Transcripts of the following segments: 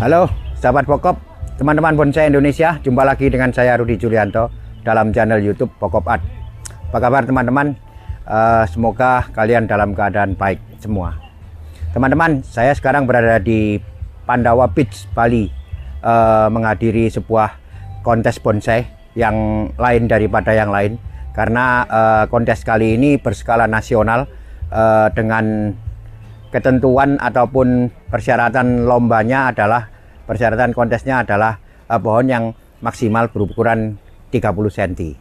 Halo sahabat Pokop, teman-teman bonsai Indonesia, jumpa lagi dengan saya Rudi Julianto dalam channel YouTube Pokop Art. Apa kabar teman-teman? Semoga kalian dalam keadaan baik semua. Teman-teman, saya sekarang berada di Pandawa Beach, Bali, menghadiri sebuah kontes bonsai yang lain daripada yang lain, karena kontes kali ini berskala nasional dengan ketentuan ataupun persyaratan lombanya adalah, persyaratan kontesnya adalah pohon yang maksimal berukuran 30 cm.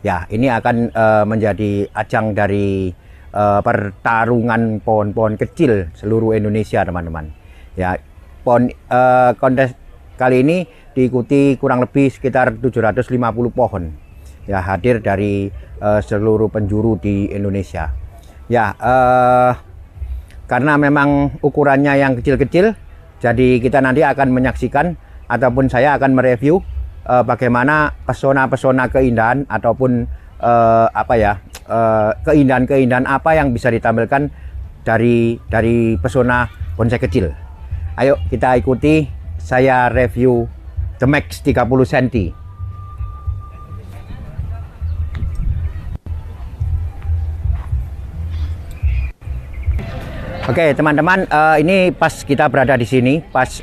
Ya, ini akan menjadi ajang dari pertarungan pohon-pohon kecil seluruh Indonesia, teman-teman. Ya, kontes kali ini diikuti kurang lebih sekitar 750 pohon. Ya, hadir dari seluruh penjuru di Indonesia. Ya, karena memang ukurannya yang kecil-kecil, jadi kita nanti akan menyaksikan ataupun saya akan mereview bagaimana pesona-pesona keindahan ataupun keindahan-keindahan apa yang bisa ditampilkan dari pesona bonsai kecil. Ayo kita ikuti saya review The Max 30 cm. Oke teman-teman, ini pas kita berada di sini, pas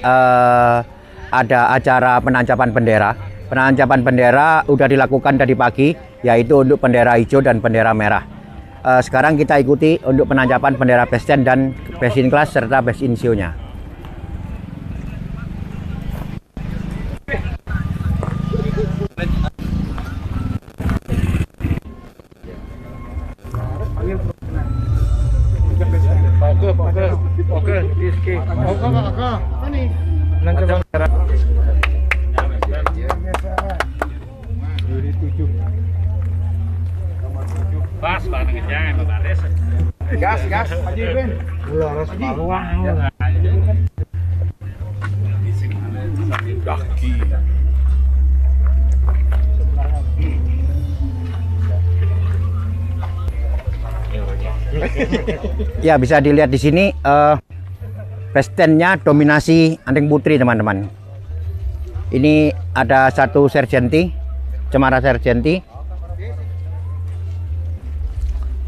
ada acara penancapan bendera. Penancapan bendera udah dilakukan tadi pagi, yaitu untuk bendera hijau dan bendera merah. Sekarang kita ikuti untuk penancapan bendera best stand dan best in class serta best in show-nya. Oke, Rizky. Oke. Ini. Lancar. Pas bareng jangan baris. Gas, Haji Ben. Laras baruang. Daki. Ya, bisa dilihat di sini best stand-nya dominasi anting putri, teman-teman. Ini ada satu sergenti, cemara sergenti,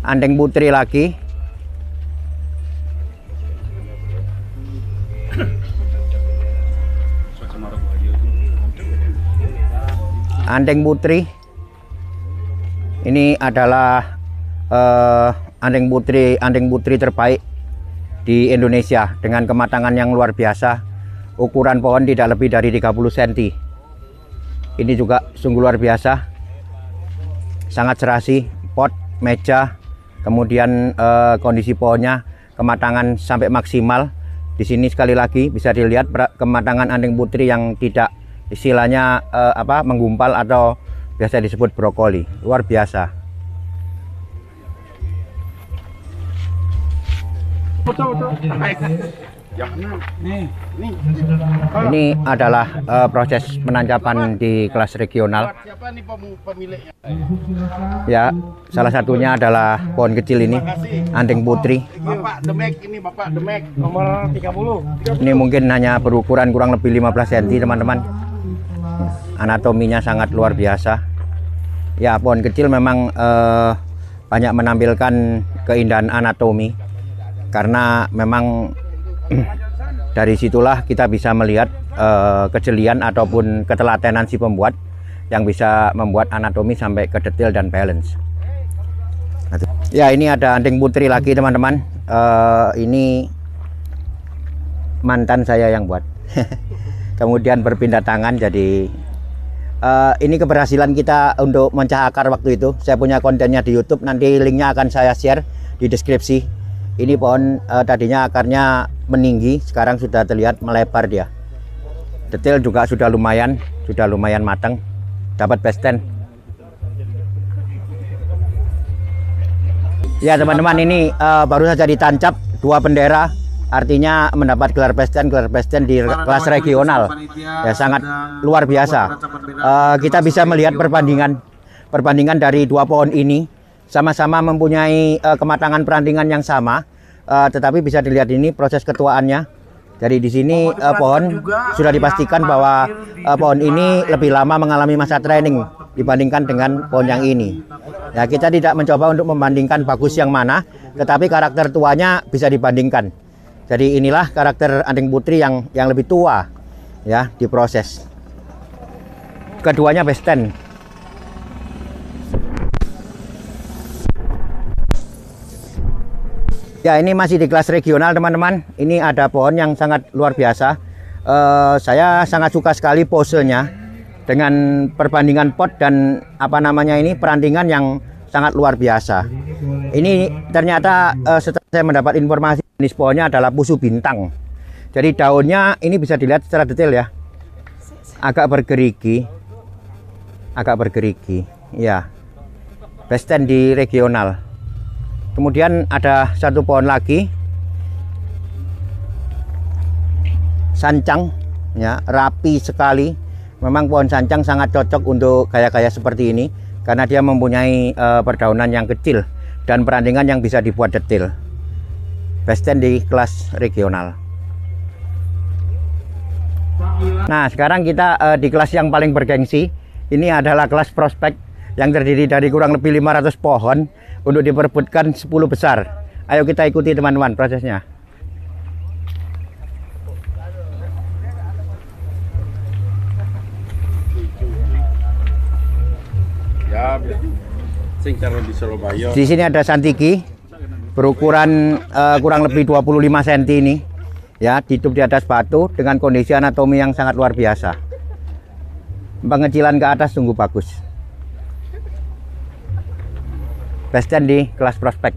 anting putri lagi, anting putri. Ini adalah anting putri terbaik di Indonesia dengan kematangan yang luar biasa. Ukuran pohon tidak lebih dari 30 cm. Ini juga sungguh luar biasa, sangat serasi. Pot, meja, kemudian kondisi pohonnya, kematangan sampai maksimal. Di sini sekali lagi bisa dilihat kematangan anting putri yang tidak istilahnya menggumpal atau biasa disebut brokoli. Luar biasa. Ini adalah proses penancapan di kelas regional. Ya, salah satunya adalah pohon kecil ini, anting putri. Bapak Demek, ini Bapak Demek nomor 30. Ini mungkin hanya berukuran kurang lebih 15 cm, teman-teman. Anatominya sangat luar biasa. Ya, pohon kecil memang banyak menampilkan keindahan anatomi, karena memang dari situlah kita bisa melihat kejelian ataupun ketelatenan si pembuat yang bisa membuat anatomi sampai ke detail dan balance. Ya, ini ada anting putri lagi, teman-teman. Ini mantan saya yang buat. Kemudian berpindah tangan, jadi ini keberhasilan kita untuk mencah akar waktu itu. Saya punya kontennya di YouTube, nanti linknya akan saya share di deskripsi. Ini pohon tadinya akarnya meninggi, sekarang sudah terlihat melebar dia. Detail juga sudah lumayan matang. Dapat best stand. Ya teman-teman, ini baru saja ditancap 2 bendera, artinya mendapat gelar best stand di kelas regional. Ya, sangat luar biasa. Kita bisa melihat perbandingan dari 2 pohon ini. Sama-sama mempunyai kematangan perantingan yang sama, tetapi bisa dilihat ini proses ketuaannya Jadi di sini pohon sudah dipastikan bahwa pohon ini lebih lama mengalami masa training dibandingkan dengan pohon yang ini. Ya, kita tidak mencoba untuk membandingkan bagus yang mana, tetapi karakter tuanya bisa dibandingkan. Jadi inilah karakter anting putri yang lebih tua ya diproses. Keduanya besten. Ya, ini masih di kelas regional teman-teman. Ini ada pohon yang sangat luar biasa. Saya sangat suka sekali posenya dengan perbandingan pot dan perantingan yang sangat luar biasa. Ini ternyata setelah saya mendapat informasi jenis pohonnya adalah pusu bintang. Jadi daunnya ini bisa dilihat secara detail ya. Agak bergerigi. Ya. Besten di regional. Kemudian ada satu pohon lagi, sancang, ya, rapi sekali. Memang pohon sancang sangat cocok untuk gaya-gaya seperti ini karena dia mempunyai perdaunan yang kecil dan perantingan yang bisa dibuat detail. Besten di kelas regional. Nah, sekarang kita di kelas yang paling bergengsi. Ini adalah kelas prospek yang terdiri dari kurang lebih 500 pohon untuk diperebutkan 10 besar. Ayo kita ikuti teman-teman prosesnya. Ya, sing cara di Surabaya. Di sini ada santiki berukuran kurang lebih 25 cm ini. Ya, ditutup di atas batu dengan kondisi anatomi yang sangat luar biasa. Pengecilan ke atas sungguh bagus. Besten di kelas prospek.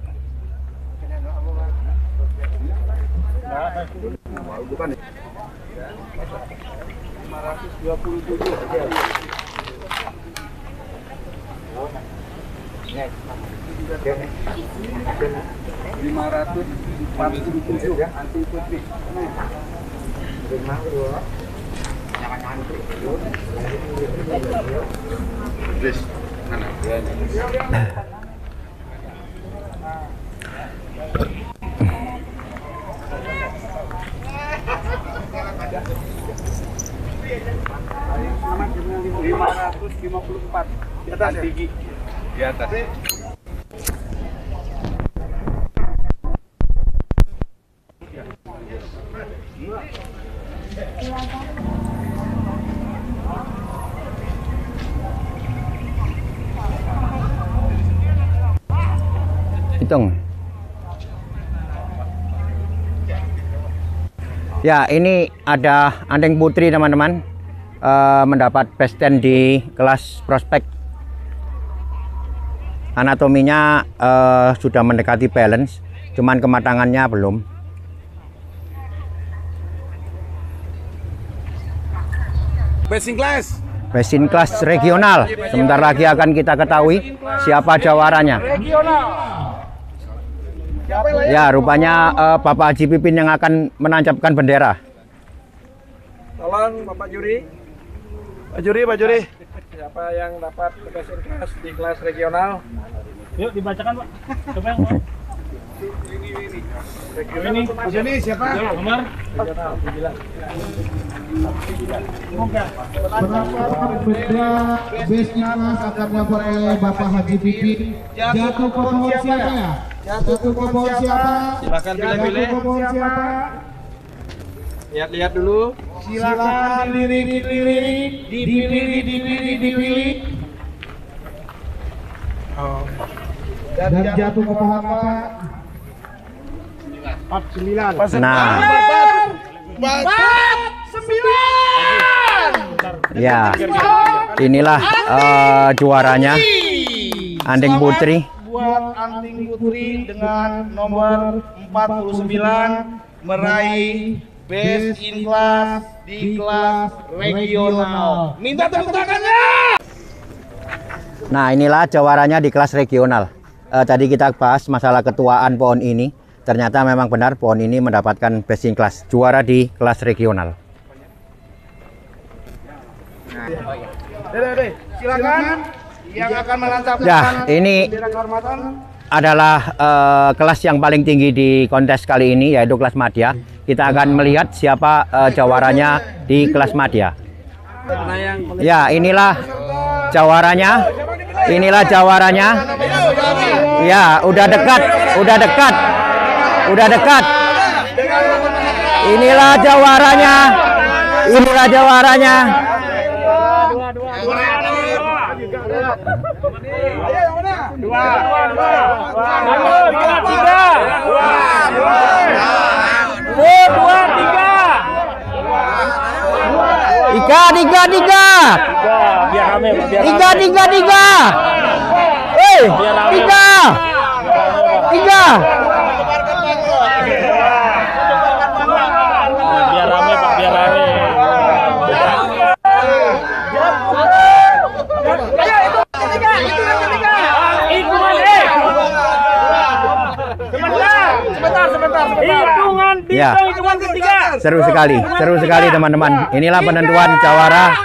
Di atas tinggi. Di atas. Hitung. Ya, ini ada anting putri teman-teman, mendapat besten di kelas prospek. Anatominya sudah mendekati balance, cuman kematangannya belum. Besin kelas regional. Sebentar lagi akan kita ketahui siapa jawaranya. Ya, rupanya Bapak Haji Pipin yang akan menancapkan bendera. Tolong Bapak Juri. Pak Juri. Siapa yang dapat besin kelas di kelas regional? Yuk dibacakan, Pak. Coba yang ini siapa? Nomor berapa benda besi kelas akan dilakukan oleh Bapak Haji Pipin? Jatuh ke pohon siapa ya? Jatuh ke pohon siapa? Silakan pilih-pilih. Lihat-lihat dulu. Silakan dipilih. Dan jatuh ke pohon apa? 49. Nah, 49. ya, inilah juaranya anting putri. Buat anting putri dengan nomor 49 meraih best in class di kelas regional. Minta tepuk tangannya. Nah, inilah jawarannya di kelas regional. Tadi kita bahas masalah ketuaan pohon ini. Ternyata memang benar pohon ini mendapatkan best in class, juara di kelas regional. Silakan yang akan menancapkan Ya, ini bendera kehormatan. adalah kelas yang paling tinggi di kontes kali ini, yaitu kelas Madya. Kita akan melihat siapa jawaranya di kelas Madya. Ya, inilah jawaranya. Inilah jawaranya. Ya, udah dekat, udah dekat, udah dekat. Inilah jawaranya. Inilah jawaranya. Tiga. Biar rame Pak, biar rame. Ya, seru sekali teman-teman. Inilah penentuan jawara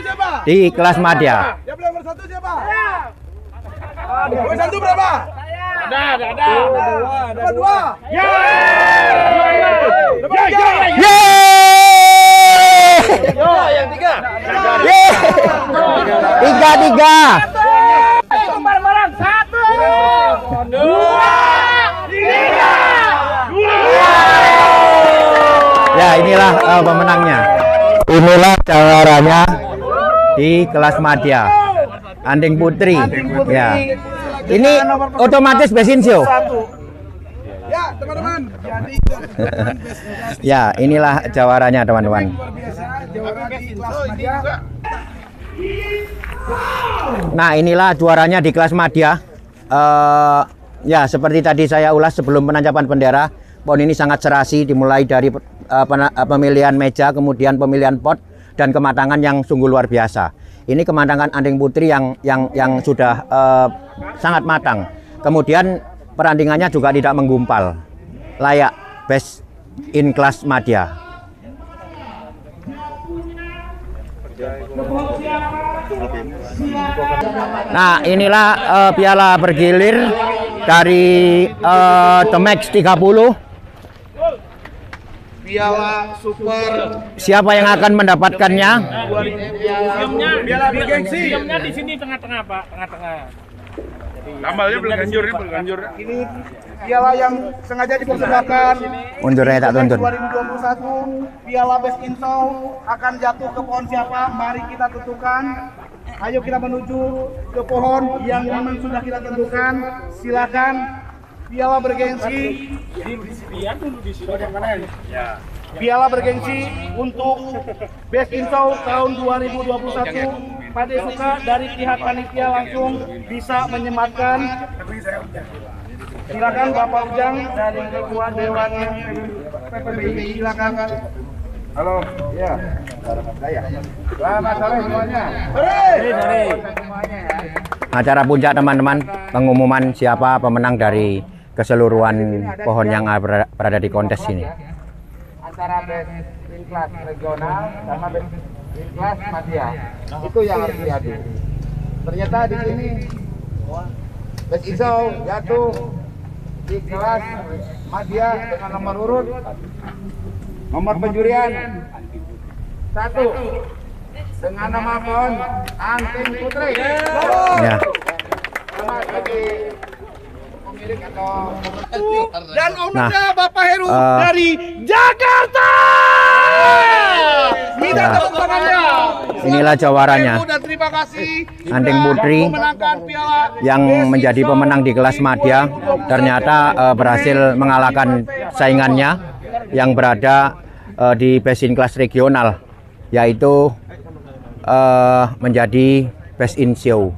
di kelas Madya. Siapa nomor 1 siapa? Nomor 1 berapa? Ada. Nomor 2. Yang 3. Tiga. Bareng-bareng 1, 2, 3. Ya, inilah pemenangnya. Inilah jawaranya di kelas Madya. Anding Putri. Ya. Ini otomatis Besinsio. Ya, teman-teman. Jadi Ya, inilah jawaranya teman-teman. luar biasa jawara di kelas Madya. Nah, inilah juaranya di kelas Madya. Ya, seperti tadi saya ulas sebelum penancapan bendera, PON ini sangat serasi, dimulai dari pemilihan meja, kemudian pemilihan pot, dan kematangan yang sungguh luar biasa. Ini kematangan Anding Putri yang sudah sangat matang. Kemudian perandingannya juga tidak menggumpal, layak best in class Madya. Nah, inilah piala bergilir dari The Max 30. Piala Super. Siapa yang akan mendapatkannya? Piala bergengsi. Di sini tengah-tengah Pak, tengah-tengah. Tambahnya berganjur. Ini piala yang sengaja dipersembahkan. Undurnya tak tuntun. 2021 Piala Best in Show akan jatuh ke pohon siapa? Mari kita tentukan. Ayo kita menuju ke pohon yang memang sudah kita tentukan. Silakan. Piala bergengsi. Piala bergengsi untuk Best in Show tahun 2021. Pada suka dari pihak panitia langsung bisa menyematkan. Silakan Bapak Ujang dari Ketua Dewan PPBI, silakan. Halo, ya. Selamat sore semuanya. Sore. Acara puncak teman-teman, pengumuman siapa pemenang dari keseluruhan pohon yang berada di kontes ini. Antara best in class regional sama best in class Madya. Itu yang harus dilihat. Ternyata di sini best in show jatuh di kelas Madya dengan nomor urut nomor penjurian 1 dengan nama pohon Anding Putri. Ya. Selamat bagi pemilik atau Dan ownernya Nah, Bapak Heru dari Jakarta. Minta Ya. tepuk tangannya. Inilah jawaranya. Heru, dan terima kasih Anding Putri memenangkan piala yang menjadi pemenang di kelas Madya ternyata berhasil mengalahkan saingannya yang berada di best in class regional, yaitu menjadi best in show.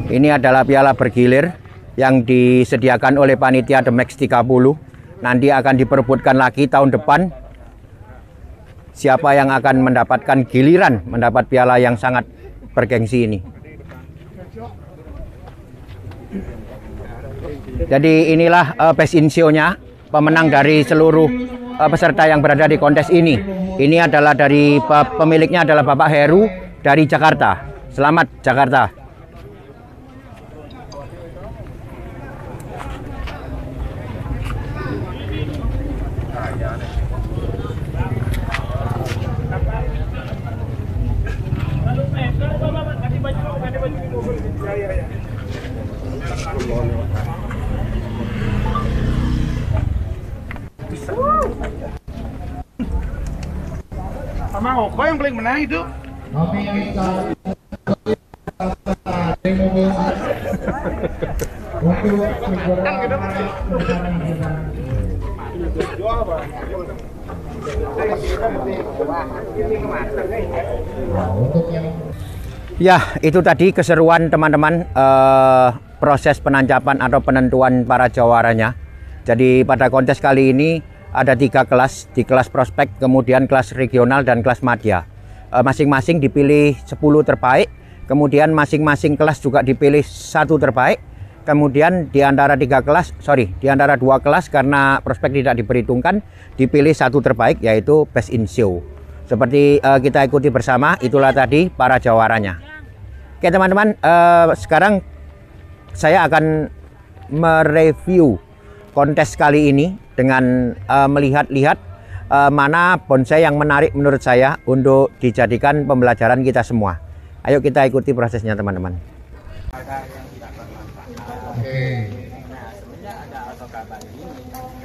Ini adalah piala bergilir yang disediakan oleh panitia The Max 30. Nanti akan diperebutkan lagi tahun depan. Siapa yang akan mendapatkan giliran mendapat piala yang sangat bergengsi ini. Jadi inilah best in show-nya, pemenang dari seluruh peserta yang berada di kontes ini. Ini adalah dari pemiliknya adalah Bapak Heru dari Jakarta. Selamat Jakarta. Sama Oko yang paling menang itu. Ya, itu tadi keseruan teman-teman, proses penancapan atau penentuan para jawaranya. Jadi pada kontes kali ini ada 3 kelas, di kelas prospek, kemudian kelas regional dan kelas madya. Masing-masing dipilih 10 terbaik, kemudian masing-masing kelas juga dipilih 1 terbaik. Kemudian di antara 2 kelas karena prospek tidak diperhitungkan, dipilih 1 terbaik yaitu best in show. Seperti kita ikuti bersama, itulah tadi para jawaranya. Oke teman-teman, sekarang saya akan mereview kontes kali ini dengan melihat-lihat mana bonsai yang menarik menurut saya untuk dijadikan pembelajaran kita semua. Ayo kita ikuti prosesnya teman-teman. Oke. Nah, sebenarnya ada asokaba ini.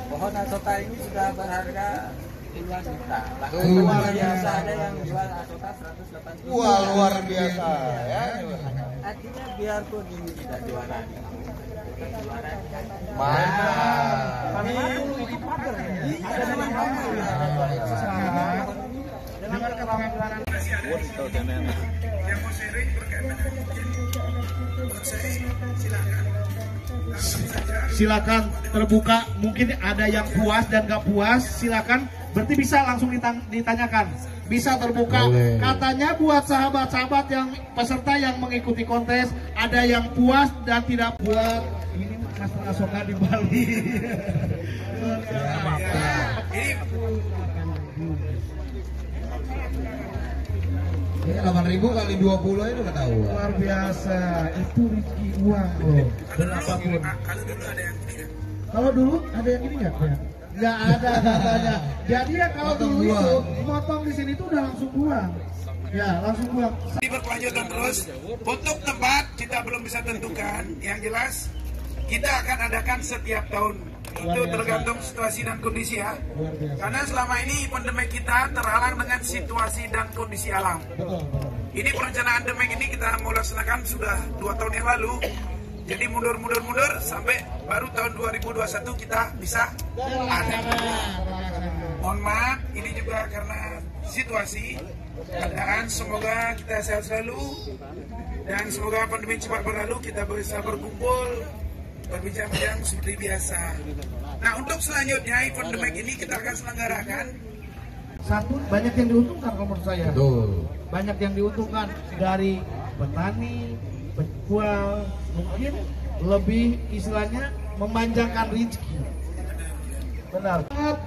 Pohon asoka ini sudah berharga puluhan juta. Bahkan luar biasa ada yang jual asoka 180. Wah, luar biasa ya. Artinya biarpun ini tidak jualan. Mantap. Silakan terbuka, mungkin ada yang puas dan nggak puas, silakan. Berarti bisa langsung ditanyakan, bisa terbuka. Boleh. Katanya buat sahabat-sahabat yang peserta yang mengikuti kontes, ada yang puas dan tidak puas. Ini Master Asoka di Bali. Ini 8.000 kali 20 itu udah tahu. Luar biasa, itu rezeki uang loh. Berapapun. Kalau dulu ada yang ini nggak? Nggak ada katanya. Jadi ya kalau dulu itu motong di sini tuh udah langsung buang. Ya langsung buang. Ini berkelanjutan terus. Untuk tempat kita belum bisa tentukan. Yang jelas kita akan adakan setiap tahun. Itu tergantung situasi dan kondisi ya. Karena selama ini pandemi kita terhalang dengan situasi dan kondisi alam. Ini perencanaan Demek ini kita mau laksanakan sudah 2 tahun yang lalu. Jadi mundur sampai baru tahun 2021 kita bisa ada. Mohon maaf, ini juga karena situasi keadaan. Semoga kita sehat selalu dan semoga pandemi cepat berlalu, kita bisa berkumpul, berbincang-bincang seperti biasa. Nah, untuk selanjutnya event Demek ini kita akan selenggarakan. Satu, banyak yang diuntungkan kalau menurut saya. Betul. Banyak yang diuntungkan dari petani, penjual, mungkin lebih istilahnya memanjangkan rezeki. Benar.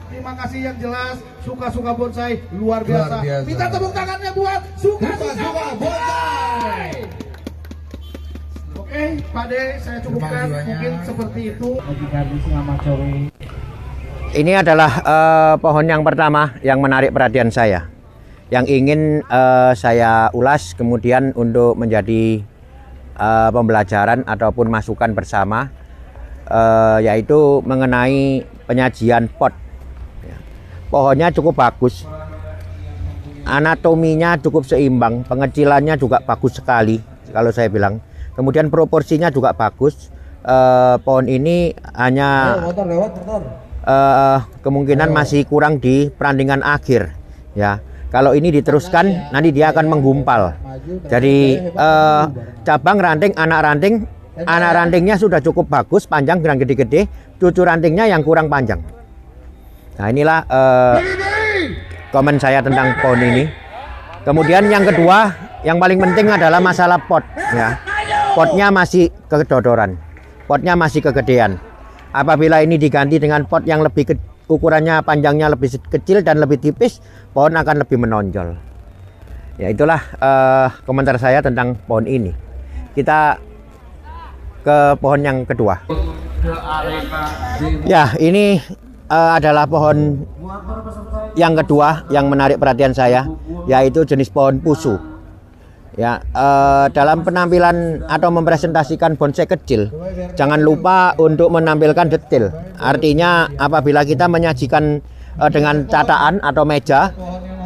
Terima kasih yang jelas, suka-suka bonsai luar biasa. Minta tepuk tangannya buat suka-suka bonsai. Oke, Pak De, saya cukupkan mungkin seperti itu. Ini adalah pohon yang pertama yang menarik perhatian saya, yang ingin saya ulas kemudian untuk menjadi pembelajaran ataupun masukan bersama, yaitu mengenai penyajian pot. Pohonnya cukup bagus, anatominya cukup seimbang, pengecilannya juga bagus sekali kalau saya bilang. Kemudian proporsinya juga bagus. Pohon ini hanya kemungkinan masih kurang di perandingan akhir ya. Kalau ini diteruskan nanti dia akan menggumpal. Jadi cabang ranting, anak rantingnya sudah cukup bagus, panjang dan gede-gede. Cucu rantingnya yang kurang panjang. Nah inilah komen saya tentang pohon ini. Kemudian yang kedua, yang paling penting adalah masalah pot ya. Potnya masih kedodoran, potnya masih kegedean. Apabila ini diganti dengan pot yang lebih ukurannya panjangnya lebih kecil dan lebih tipis, pohon akan lebih menonjol. Ya itulah komentar saya tentang pohon ini. Kita ke pohon yang kedua. Ya, ini adalah pohon yang kedua yang menarik perhatian saya, yaitu jenis pohon pusu. Ya, dalam penampilan atau mempresentasikan bonsai kecil, jangan lupa untuk menampilkan detail. Artinya apabila kita menyajikan dengan cataan atau meja,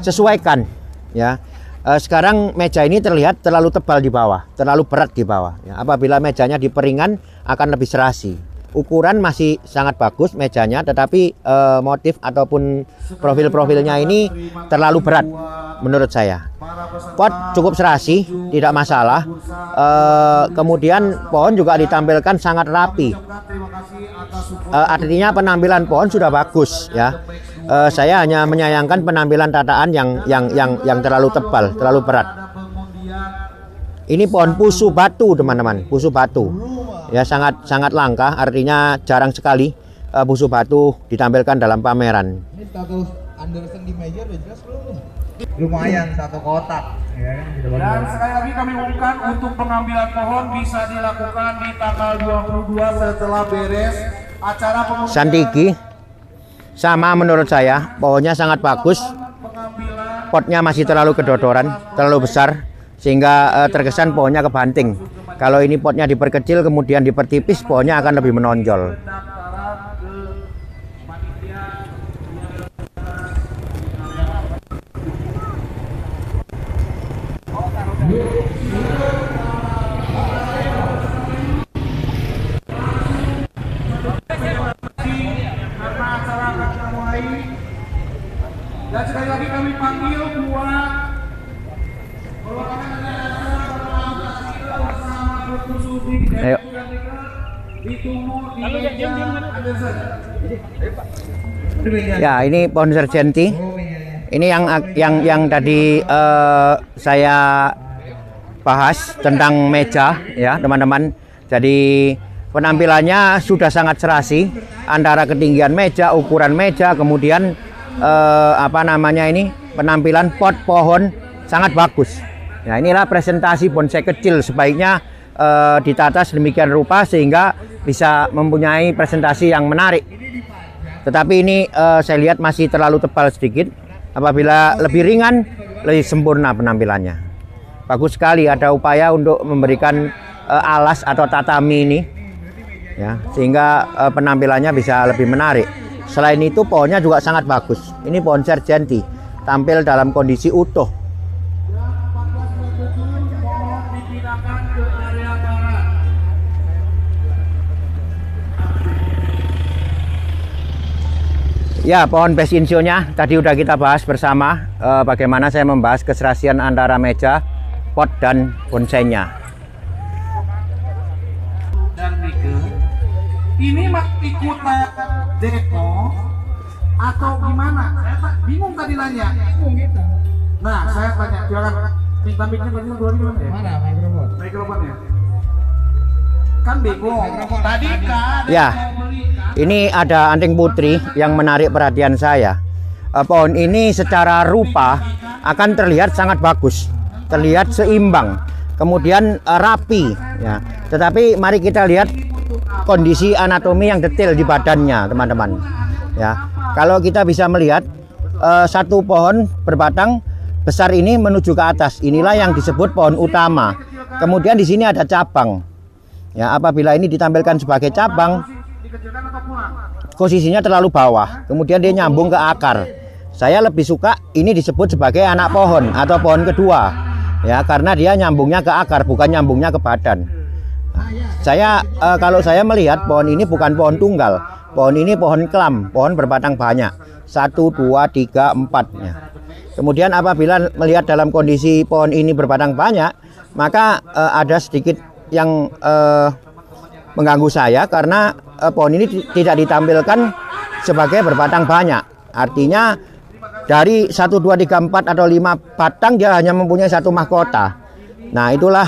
sesuaikan. Ya, sekarang meja ini terlihat terlalu tebal di bawah, terlalu berat di bawah. Ya, apabila mejanya diperingan akan lebih serasi. Ukuran masih sangat bagus mejanya, tetapi motif ataupun profil-profilnya ini terlalu berat menurut saya. Pot cukup serasi, tidak masalah. Kemudian pohon juga ditampilkan sangat rapi. Artinya penampilan pohon sudah bagus ya. Saya hanya menyayangkan penampilan tataan yang terlalu tebal, terlalu berat. Ini pohon pusu batu, teman-teman, pusu batu. Ya, sangat langka, artinya jarang sekali pusu batu ditampilkan dalam pameran. Ini status Anderson di meja udah jelas belum nih? Lumayan satu kotak ya. Dan sekali lagi kami umumkan untuk pengambilan pohon bisa dilakukan di tanggal 22 setelah beres acara pengundian. Santiki sama menurut saya, pohonnya sangat bagus. Potnya masih terlalu kedodoran, terlalu besar, sehingga terkesan pohonnya kebanting. Kalau ini potnya diperkecil kemudian dipertipis, pohonnya akan lebih menonjol. Dan sekali lagi kami panggil buat Ayo. Ya, ini pohon sergenti. Ini yang tadi saya bahas tentang meja ya, teman-teman. Jadi penampilannya sudah sangat serasi antara ketinggian meja, ukuran meja, kemudian penampilan pot pohon sangat bagus. Nah, inilah presentasi bonsai kecil, sebaiknya ditata sedemikian rupa sehingga bisa mempunyai presentasi yang menarik. Tetapi ini saya lihat masih terlalu tebal sedikit. Apabila lebih ringan, lebih sempurna penampilannya. Bagus sekali ada upaya untuk memberikan alas atau tatami ini, ya, sehingga penampilannya bisa lebih menarik. Selain itu pohonnya juga sangat bagus. Ini pohon sergenti, tampil dalam kondisi utuh. Ya, pohon besinsionya tadi udah kita bahas bersama, bagaimana saya membahas keserasian antara meja, pot, dan bonsainya. Dan Mike, ini ikutan deko atau gimana? Saya bingung tadi nanya. Nah, saya tanya, silakan minta mic-nya tadi dua gimana ya? Mana mikrofon? Mikrofonnya. Kan bingung. Tadi kan Ya, ini ada anting putri yang menarik perhatian saya. Pohon ini secara rupa akan terlihat sangat bagus, terlihat seimbang, kemudian rapi. Ya. Tetapi mari kita lihat kondisi anatomi yang detail di badannya, teman-teman. Ya, kalau kita bisa melihat satu pohon berbatang besar ini menuju ke atas, inilah yang disebut pohon utama. Kemudian di sini ada cabang. Ya, apabila ini ditampilkan sebagai cabang, posisinya terlalu bawah, kemudian dia nyambung ke akar. Saya lebih suka ini disebut sebagai anak pohon atau pohon kedua, ya, karena dia nyambungnya ke akar, bukan nyambungnya ke badan. Kalau saya melihat pohon ini bukan pohon tunggal, pohon ini pohon kelam, pohon berbatang banyak, 1, 2, 3, 4. Ya. Kemudian apabila melihat dalam kondisi pohon ini berbatang banyak, maka ada sedikit yang mengganggu saya karena pohon ini tidak ditampilkan sebagai berbatang banyak. Artinya dari 1, 2, 3, 4 atau 5 batang dia hanya mempunyai satu mahkota. Nah, itulah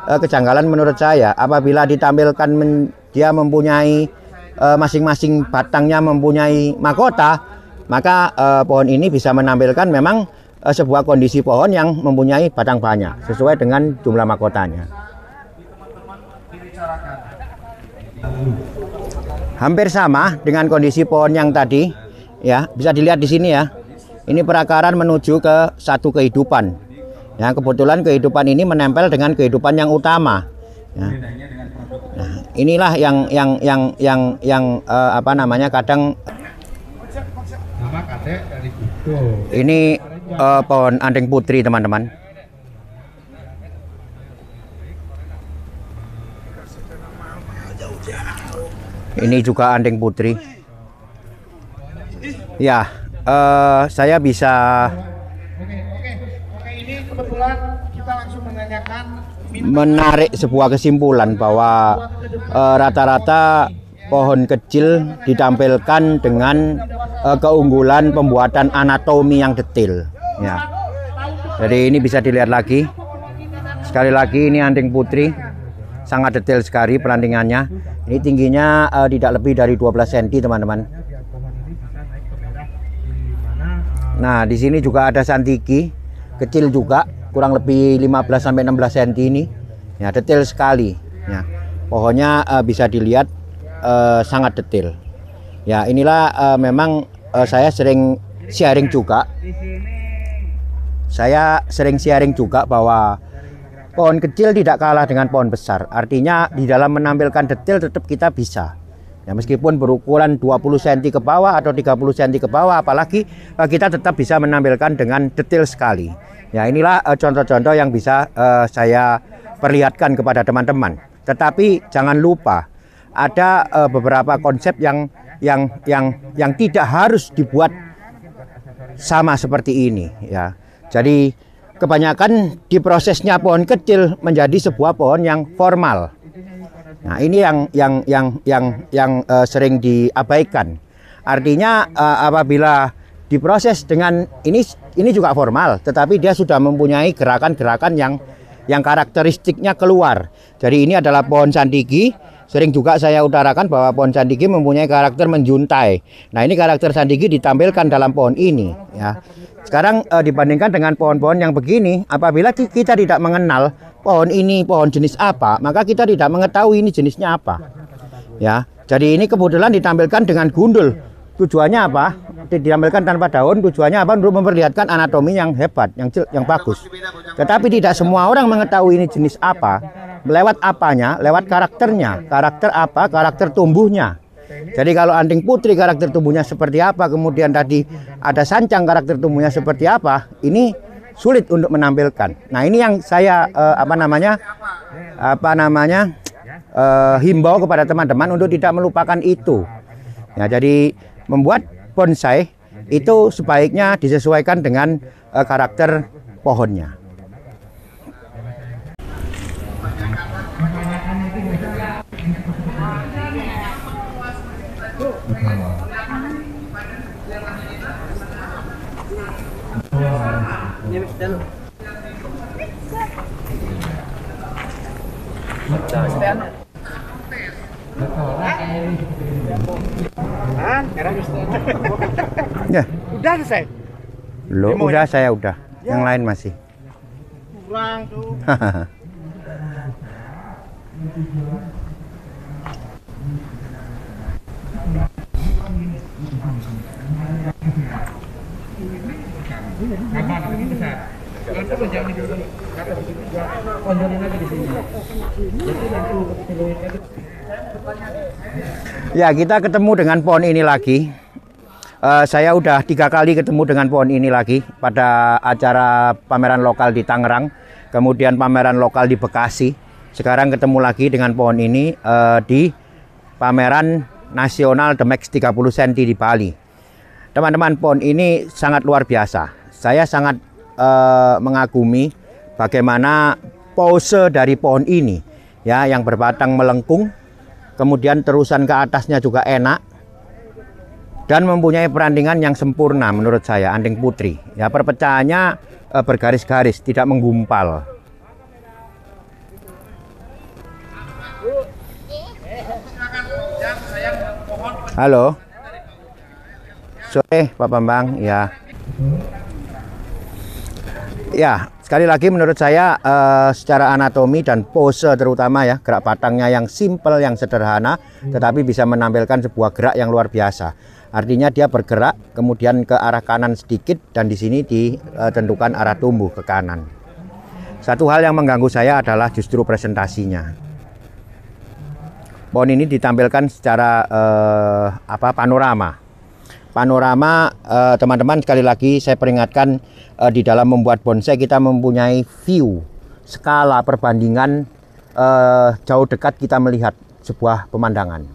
kejanggalan menurut saya. Apabila ditampilkan dia mempunyai masing-masing batangnya mempunyai mahkota, maka pohon ini bisa menampilkan memang sebuah kondisi pohon yang mempunyai batang banyak sesuai dengan jumlah mahkotanya. Hampir sama dengan kondisi pohon yang tadi, ya bisa dilihat di sini ya. Ini perakaran menuju ke satu kehidupan. Ya, kebetulan kehidupan ini menempel dengan kehidupan yang utama. Ya. Nah, inilah yang apa namanya kadang ini pohon andeng putri, teman-teman. Ini juga andeng putri. Ya, saya bisa Ini kebetulan kita langsung menanyakan menarik sebuah kesimpulan bahwa rata-rata pohon kecil ditampilkan dengan keunggulan pembuatan anatomi yang detail. Ya. Jadi ini bisa dilihat lagi. Sekali lagi ini andeng putri, sangat detail sekali pelantingannya. Ini tingginya tidak lebih dari 12 cm, teman-teman. Nah, di sini juga ada santiki, kecil juga, kurang lebih 15 sampai 16 cm ini. Ya, detail sekali. Ya. Pohonnya bisa dilihat sangat detail. Ya, inilah memang saya sering sharing juga. Saya sering sharing juga bahwa pohon kecil tidak kalah dengan pohon besar. Artinya di dalam menampilkan detail tetap kita bisa. Ya, meskipun berukuran 20 cm ke bawah atau 30 cm ke bawah, apalagi kita tetap bisa menampilkan dengan detail sekali. Ya, inilah contoh-contoh yang bisa saya perlihatkan kepada teman-teman. Tetapi jangan lupa ada beberapa konsep yang tidak harus dibuat sama seperti ini. Ya, jadi kebanyakan di prosesnya pohon kecil menjadi sebuah pohon yang formal. Nah, ini yang sering diabaikan. Artinya apabila diproses dengan ini juga formal, tetapi dia sudah mempunyai gerakan-gerakan yang karakteristiknya keluar. Jadi ini adalah pohon sandigi. Sering juga saya utarakan bahwa pohon sandigi mempunyai karakter menjuntai. Nah, ini karakter sandigi ditampilkan dalam pohon ini. Ya. Sekarang dibandingkan dengan pohon-pohon yang begini, apabila kita tidak mengenal pohon ini pohon jenis apa, maka kita tidak mengetahui ini jenisnya apa. Ya, jadi ini kebetulan ditampilkan dengan gundul. Tujuannya apa? Ditampilkan tanpa daun. Tujuannya apa? Untuk memperlihatkan anatomi yang hebat, yang bagus. Tetapi tidak semua orang mengetahui ini jenis apa. Lewat apanya? Lewat karakternya. Karakter apa? Karakter tumbuhnya. Jadi kalau andeng putri karakter tumbuhnya seperti apa, kemudian tadi ada sancang karakter tumbuhnya seperti apa, ini sulit untuk menampilkan. Nah, ini yang saya himbau kepada teman-teman untuk tidak melupakan itu. Ya, jadi membuat bonsai itu sebaiknya disesuaikan dengan karakter pohonnya. Ya. udah selesai. Loh, udah saya udah. Yang lain masih. Kurang tuh. Ya, kita ketemu dengan pohon ini lagi. Saya udah 3 kali ketemu dengan pohon ini lagi pada acara pameran lokal di Tangerang, kemudian pameran lokal di Bekasi. Sekarang ketemu lagi dengan pohon ini di pameran nasional The Max 30 cm di Bali. Teman-teman, pohon ini sangat luar biasa. Saya sangat mengagumi bagaimana pose dari pohon ini, ya, yang berbatang melengkung, kemudian terusan ke atasnya juga enak, dan mempunyai perantingan yang sempurna menurut saya, andeng putri. Ya, perpecahannya bergaris-garis, tidak menggumpal. Halo. Sore, Pak Bambang, ya. Ya, sekali lagi menurut saya secara anatomi dan pose terutama ya, gerak batangnya yang simple, yang sederhana, tetapi bisa menampilkan sebuah gerak yang luar biasa. Artinya dia bergerak kemudian ke arah kanan sedikit dan di sini ditentukan arah tumbuh ke kanan. Satu hal yang mengganggu saya adalah justru presentasinya. Pohon ini ditampilkan secara panorama. Panorama, teman-teman, sekali lagi saya peringatkan, di dalam membuat bonsai kita mempunyai view, skala perbandingan jauh dekat kita melihat sebuah pemandangan.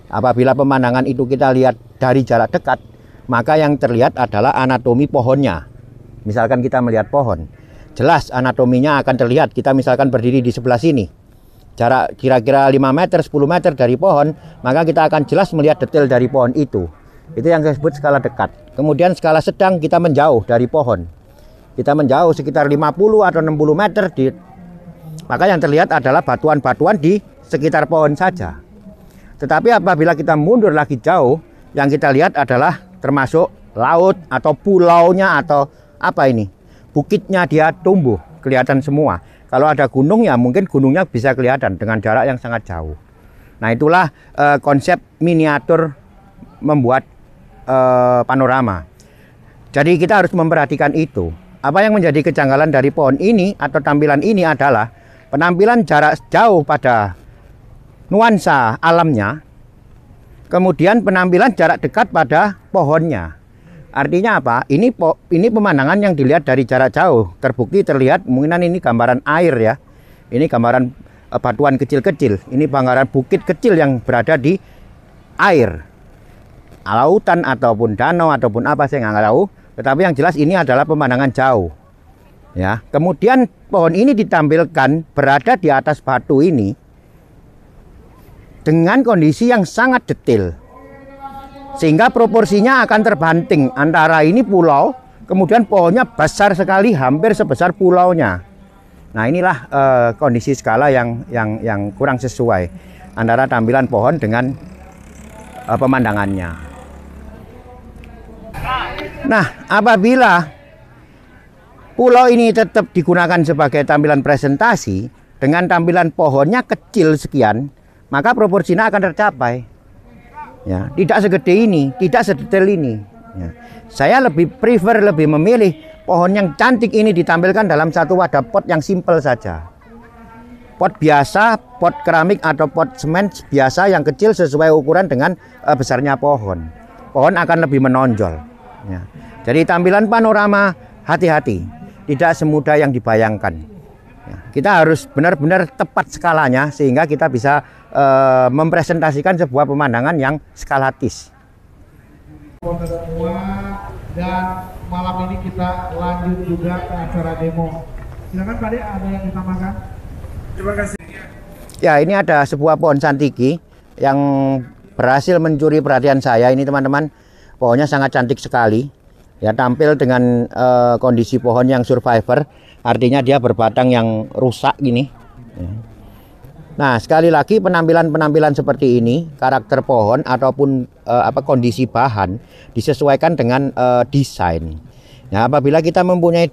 Apabila pemandangan itu kita lihat dari jarak dekat, maka yang terlihat adalah anatomi pohonnya. Misalkan kita melihat pohon, jelas anatominya akan terlihat. Kita misalkan berdiri di sebelah sini, jarak kira-kira 5 meter, 10 meter dari pohon, maka kita akan jelas melihat detail dari pohon itu. Itu yang saya sebut skala dekat. Kemudian skala sedang, kita menjauh dari pohon. Kita menjauh sekitar 50 atau 60 meter, maka yang terlihat adalah batuan-batuan di sekitar pohon saja. Tetapi apabila kita mundur lagi jauh, yang kita lihat adalah termasuk laut atau pulaunya atau apa ini, bukitnya dia tumbuh, kelihatan semua. Kalau ada gunung ya mungkin gunungnya bisa kelihatan dengan jarak yang sangat jauh. Nah itulah konsep miniatur membuat panorama. Jadi kita harus memperhatikan itu. Apa yang menjadi kejanggalan dari pohon ini atau tampilan ini adalah penampilan jarak jauh pada nuansa alamnya, kemudian penampilan jarak dekat pada pohonnya. Artinya apa? Ini pemandangan yang dilihat dari jarak jauh. Terbukti terlihat, mungkinan ini gambaran air ya. Ini gambaran batuan kecil-kecil. Ini gambaran bukit kecil yang berada di air. Lautan ataupun danau ataupun apa saya nggak tahu. Tetapi yang jelas ini adalah pemandangan jauh. Ya. Kemudian pohon ini ditampilkan berada di atas batu ini dengan kondisi yang sangat detail. Sehingga proporsinya akan terbanting antara ini pulau, kemudian pohonnya besar sekali, hampir sebesar pulaunya. Nah inilah kondisi skala yang kurang sesuai antara tampilan pohon dengan pemandangannya. Nah apabila pulau ini tetap digunakan sebagai tampilan presentasi dengan tampilan pohonnya kecil sekian, maka proporsinya akan tercapai. Ya, tidak segede ini, tidak sedetail ini. Ya. Saya lebih memilih pohon yang cantik ini ditampilkan dalam satu wadah pot yang simpel saja. Pot biasa, pot keramik atau pot semen biasa yang kecil sesuai ukuran dengan besarnya pohon. Pohon akan lebih menonjol. Ya. Jadi tampilan panorama hati-hati, tidak semudah yang dibayangkan. Ya. Kita harus benar-benar tepat skalanya sehingga kita bisa mempresentasikan sebuah pemandangan yang skalatis. Dan malam ini kita lanjut juga ke acara demo. Silakan Pak De, ada yang ditambahkan? Terima kasih. Ya, ini ada sebuah pohon santiki yang berhasil mencuri perhatian saya. Ini teman-teman, pohonnya sangat cantik sekali. Ya, tampil dengan kondisi pohon yang survivor, artinya dia berbatang yang rusak gini. Ya. Nah, sekali lagi penampilan seperti ini, karakter pohon ataupun kondisi bahan disesuaikan dengan desain. Nah, apabila kita mempunyai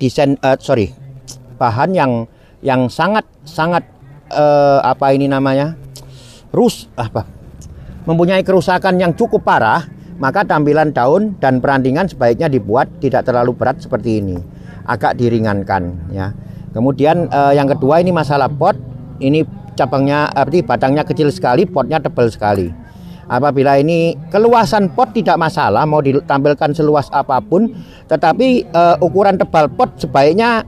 bahan yang sangat mempunyai kerusakan yang cukup parah, maka tampilan daun dan perantingan sebaiknya dibuat tidak terlalu berat seperti ini, agak diringankan ya. Kemudian yang kedua ini masalah pot, ini cabangnya batangnya kecil sekali, potnya tebal sekali. Apabila ini keluasan pot tidak masalah, mau ditampilkan seluas apapun, tetapi ukuran tebal pot sebaiknya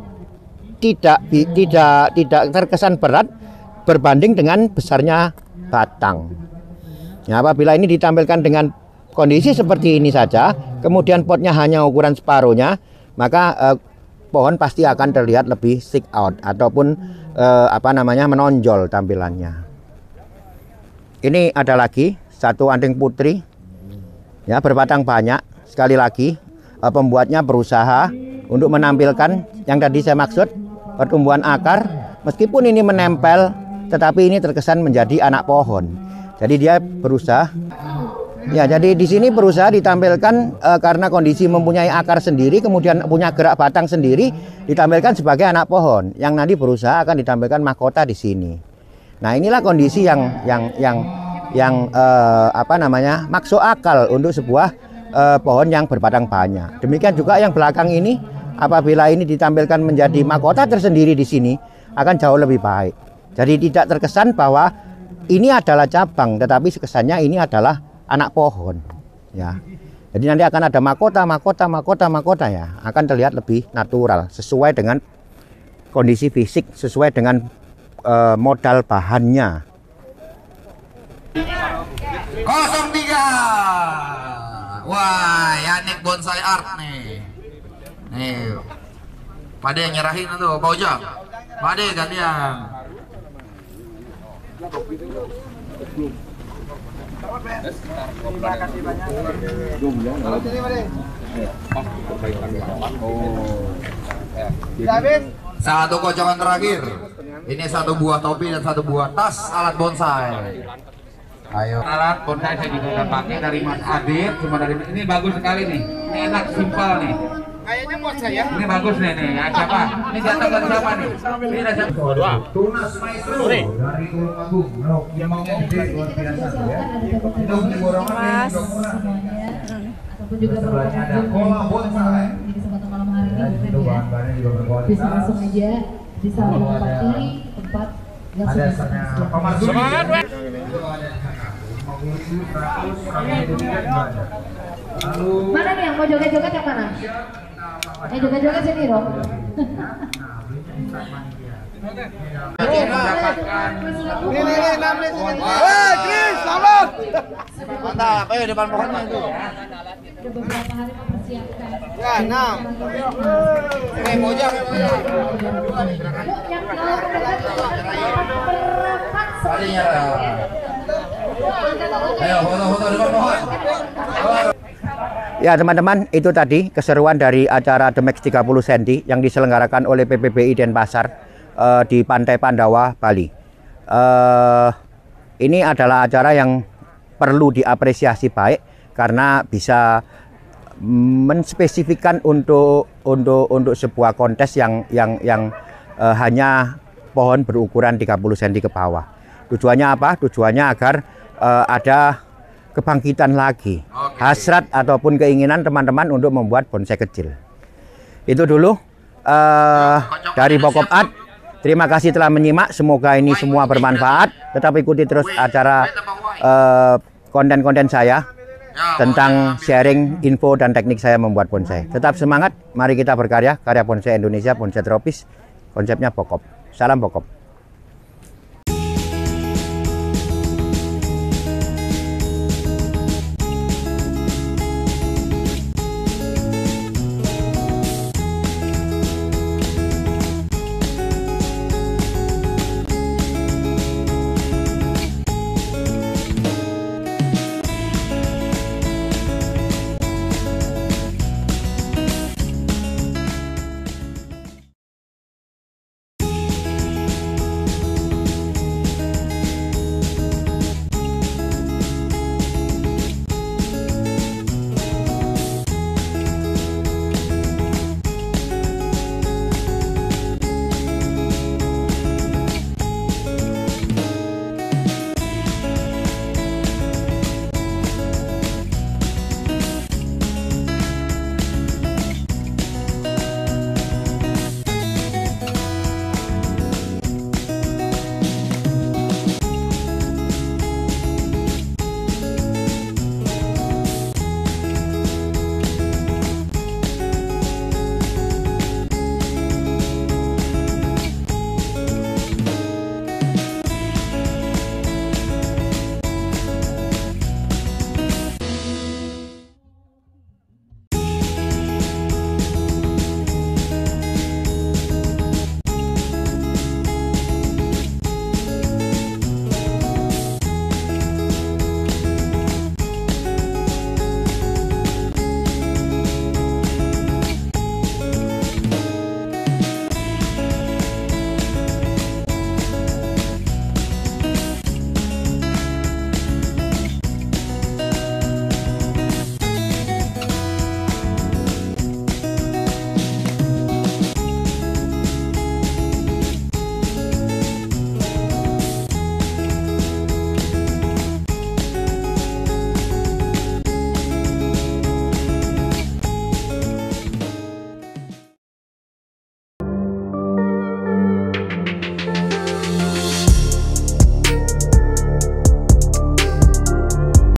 tidak terkesan berat berbanding dengan besarnya batang. Ya, apabila ini ditampilkan dengan kondisi seperti ini saja, kemudian potnya hanya ukuran separuhnya, maka pohon pasti akan terlihat lebih stick out ataupun menonjol tampilannya. Ini ada lagi satu anting putri ya, berbatang banyak. Sekali lagi pembuatnya berusaha untuk menampilkan yang tadi saya maksud, pertumbuhan akar. Meskipun ini menempel, tetapi ini terkesan menjadi anak pohon. Jadi dia berusaha Ya, jadi di sini berusaha ditampilkan karena kondisi mempunyai akar sendiri, kemudian punya gerak batang sendiri, ditampilkan sebagai anak pohon yang nanti berusaha akan ditampilkan mahkota di sini. Nah, inilah kondisi yang apa namanya, masuk akal untuk sebuah pohon yang berbatang banyak. Demikian juga yang belakang ini, apabila ini ditampilkan menjadi mahkota tersendiri di sini, akan jauh lebih baik. Jadi tidak terkesan bahwa ini adalah cabang, tetapi kesannya ini adalah anak pohon, ya. Jadi nanti akan ada mahkota ya, akan terlihat lebih natural, sesuai dengan kondisi fisik, sesuai dengan modal bahannya. 03. Wah, Yanik Bonsai Art nih. Nih. Pade yang nyerahin tuh, Pak Ujang. Pade gantian. Satu kocokan terakhir. Ini satu buah topi dan satu buah tas alat bonsai. Ayo. Alat bonsai saya juga udah pakai dari Mas Adit, cuma dari ini bagus sekali nih. Ini enak, simpel nih. Kayaknya buat saya. Ini bagus nih ya, siapa? Ini datang dari siapa nih? Ini dari siapa? Tunas Maestro dari Tulungagung. Yang mau gede luar biasa ya. Itu borongan ataupun juga sebelahnya ada kola bonsai. di kesempatan malam hari ini Itu bahan-bahannya juga berkualitas. bisa langsung aja bisa menempati tempat yang Ada sudah setnya disediakan. pemasuk. Semangat, Wek. Itu ada di sana. 50, 100, sampai juga ada. Lalu Mana nih yang mau joget-joget yang mana? Joget-joget sini dong. Mantap, ayo depan pohonnya itu. Udah beberapa hari mempersiapkan. Ya, 6. Mojang. Yang kalau berempat Pade nyerah. Ayo foto-foto depan pohon. Ya teman-teman, itu tadi keseruan dari acara The Max 30 cm yang diselenggarakan oleh PPBI Denpasar di Pantai Pandawa, Bali. Ini adalah acara yang perlu diapresiasi baik karena bisa menspesifikkan untuk sebuah kontes yang hanya pohon berukuran 30 cm ke bawah. Tujuannya apa? Tujuannya agar ada kebangkitan lagi, hasrat ataupun keinginan teman-teman untuk membuat bonsai kecil. Itu dulu dari Pokop Art. Terima kasih telah menyimak. Semoga ini semua bermanfaat. Tetap ikuti terus acara konten-konten saya tentang sharing info dan teknik saya membuat bonsai. Tetap semangat. Mari kita berkarya. Karya bonsai Indonesia, bonsai tropis. Konsepnya Pokop. Salam Pokop.